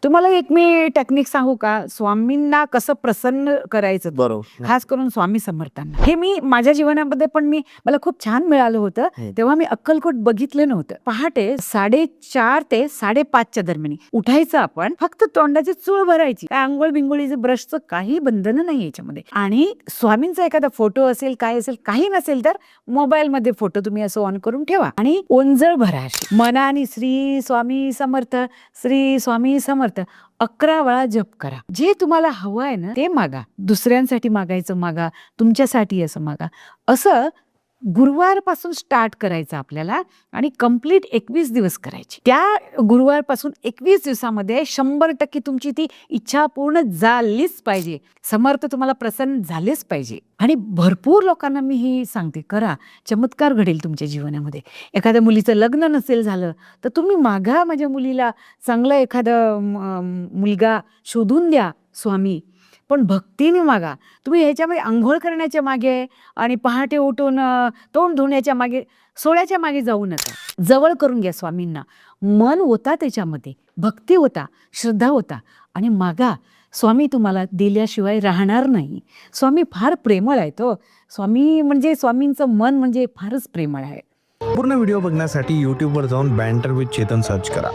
तुम्हाला एक मी टेक्निक सांगू का? स्वामींना कसं प्रसन्न करायचं, बरोबर. खास करून स्वामी समर्थांना. हे मी माझ्या जीवनामध्ये पण मला खूप छान मिळालं होतं. तेव्हा मी अक्कलकोट बघितलं नव्हतं. पहाटे 4:30 ते 5:30च्या दरम्यान उठायचं आपण. फक्त तोंडाची चूळ भरायची. काय अंघोळ बिंगोळीचं ब्रशचं काही बंधन नाही याच्यामध्ये. आणि स्वामींचा एखादा फोटो असेल, काय असेल, काही नसेल तर मोबाईल मध्ये फोटो तुम्ही असं ऑन करून ठेवा आणि ओंजळ भरा मनाने श्री स्वामी समर्थ, श्री स्वामी समर्थ 11 वेळा जप करा. जे तुम्हाला हवं आहे ना ते मागा. दुसऱ्यांसाठी मागायचं मागा, तुमच्यासाठी असं मागा. असं गुरुवारपासून स्टार्ट करायचं आपल्याला आणि कंप्लीट 21 दिवस करायची. त्या गुरुवारपासून 21 दिवसामध्ये 100% तुमची ती इच्छा पूर्ण झालीच पाहिजे. समर्थ तुम्हाला प्रसन्न झालेच पाहिजे. आणि भरपूर लोकांना मी ही सांगते, करा, चमत्कार घडेल तुमच्या जीवनामध्ये. एखाद्या मुलीचं लग्न नसेल झालं तर तुम्ही मागा, माझ्या मुलीला चांगला एखादा मुलगा शोधून द्या स्वामी, पण भक्तीने मागा. तुम्ही ह्याच्यामध्ये अंघोळ करण्याच्या मागे आणि पहाटे उठून तोंड धुण्याच्या मागे, सोळ्याच्या मागे जाऊ नका. जवळ करून घ्या स्वामींना. मन होता त्याच्यामध्ये, भक्ती होता, श्रद्धा होता आणि मागा. स्वामी तुम्हाला दिल्याशिवाय राहणार नाही. स्वामी फार प्रेमळ आहेत हो. स्वामी म्हणजे स्वामींचं मन म्हणजे फारच प्रेमळ आहे. पूर्ण व्हिडिओ बघण्यासाठी यूट्यूबवर जाऊन बँटर विथ चेतन सर्च करा.